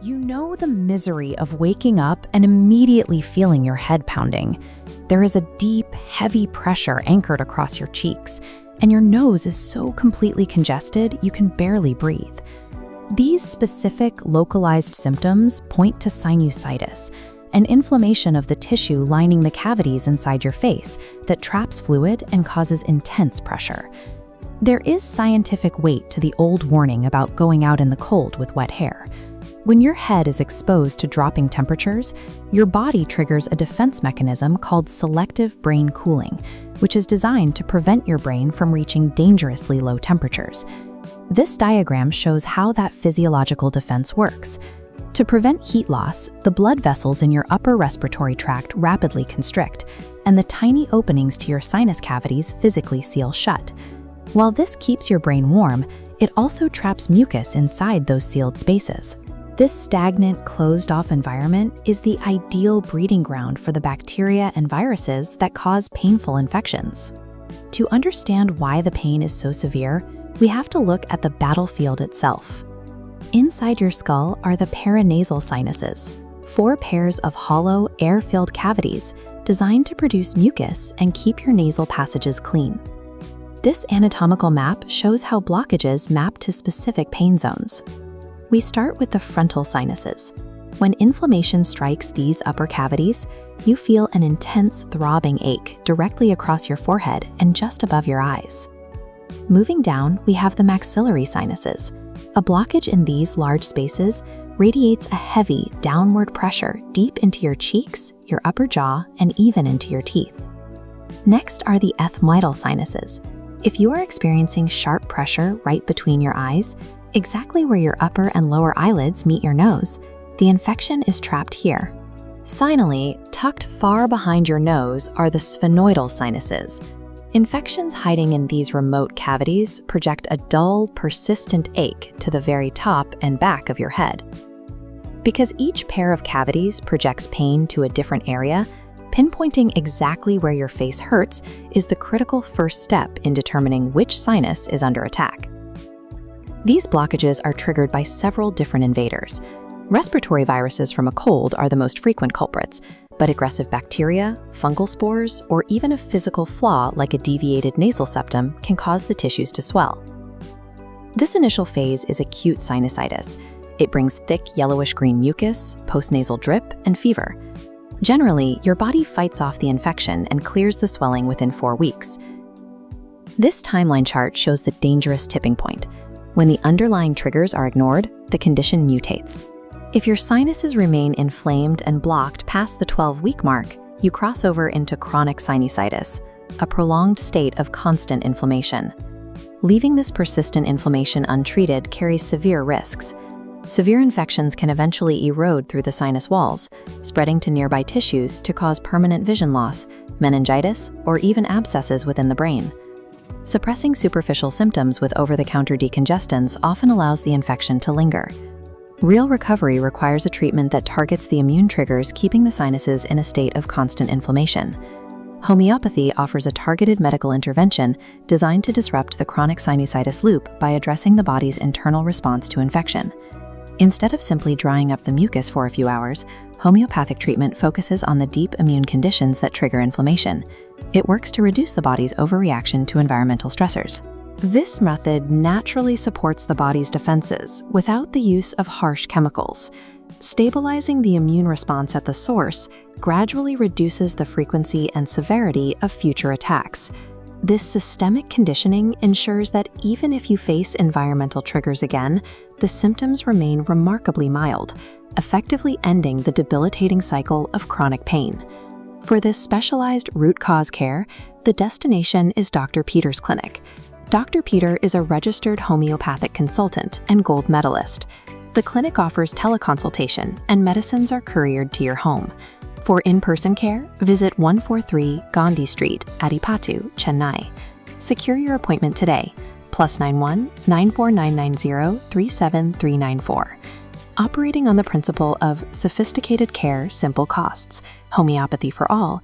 You know the misery of waking up and immediately feeling your head pounding. There is a deep, heavy pressure anchored across your cheeks, and your nose is so completely congested you can barely breathe. These specific, localized symptoms point to sinusitis, an inflammation of the tissue lining the cavities inside your face that traps fluid and causes intense pressure. There is scientific weight to the old warning about going out in the cold with wet hair. When your head is exposed to dropping temperatures, your body triggers a defense mechanism called selective brain cooling, which is designed to prevent your brain from reaching dangerously low temperatures. This diagram shows how that physiological defense works. To prevent heat loss, the blood vessels in your upper respiratory tract rapidly constrict, and the tiny openings to your sinus cavities physically seal shut. While this keeps your brain warm, it also traps mucus inside those sealed spaces. This stagnant, closed-off environment is the ideal breeding ground for the bacteria and viruses that cause painful infections. To understand why the pain is so severe, we have to look at the battlefield itself. Inside your skull are the paranasal sinuses, 4 pairs of hollow, air-filled cavities designed to produce mucus and keep your nasal passages clean. This anatomical map shows how blockages map to specific pain zones. We start with the frontal sinuses. When inflammation strikes these upper cavities, you feel an intense throbbing ache directly across your forehead and just above your eyes. Moving down, we have the maxillary sinuses. A blockage in these large spaces radiates a heavy downward pressure deep into your cheeks, your upper jaw, and even into your teeth. Next are the ethmoidal sinuses. If you are experiencing sharp pressure right between your eyes, exactly where your upper and lower eyelids meet your nose, the infection is trapped here. Finally, tucked far behind your nose are the sphenoidal sinuses. Infections hiding in these remote cavities project a dull, persistent ache to the very top and back of your head. Because each pair of cavities projects pain to a different area, pinpointing exactly where your face hurts is the critical first step in determining which sinus is under attack. These blockages are triggered by several different invaders. Respiratory viruses from a cold are the most frequent culprits, but aggressive bacteria, fungal spores, or even a physical flaw like a deviated nasal septum can cause the tissues to swell. This initial phase is acute sinusitis. It brings thick yellowish-green mucus, postnasal drip, and fever. Generally, your body fights off the infection and clears the swelling within 4 weeks. This timeline chart shows the dangerous tipping point. When the underlying triggers are ignored, the condition mutates. If your sinuses remain inflamed and blocked past the 12-week mark, you cross over into chronic sinusitis, a prolonged state of constant inflammation. Leaving this persistent inflammation untreated carries severe risks. Severe infections can eventually erode through the sinus walls, spreading to nearby tissues to cause permanent vision loss, meningitis, or even abscesses within the brain. Suppressing superficial symptoms with over-the-counter decongestants often allows the infection to linger. Real recovery requires a treatment that targets the immune triggers keeping the sinuses in a state of constant inflammation. Homeopathy offers a targeted medical intervention designed to disrupt the chronic sinusitis loop by addressing the body's internal response to infection. Instead of simply drying up the mucus for a few hours, homeopathic treatment focuses on the deep immune conditions that trigger inflammation. It works to reduce the body's overreaction to environmental stressors. This method naturally supports the body's defenses without the use of harsh chemicals. Stabilizing the immune response at the source gradually reduces the frequency and severity of future attacks. This systemic conditioning ensures that even if you face environmental triggers again, the symptoms remain remarkably mild, effectively ending the debilitating cycle of chronic pain. For this specialized root cause care, the destination is Dr. Peter's clinic. Dr. Peter is a registered homeopathic consultant and gold medalist. The clinic offers teleconsultation and medicines are couriered to your home. For in-person care, visit 143 Gandhi Street, Adipatu, Chennai. Secure your appointment today, +91 94990 37394. Operating on the principle of sophisticated care, simple costs, homeopathy for all,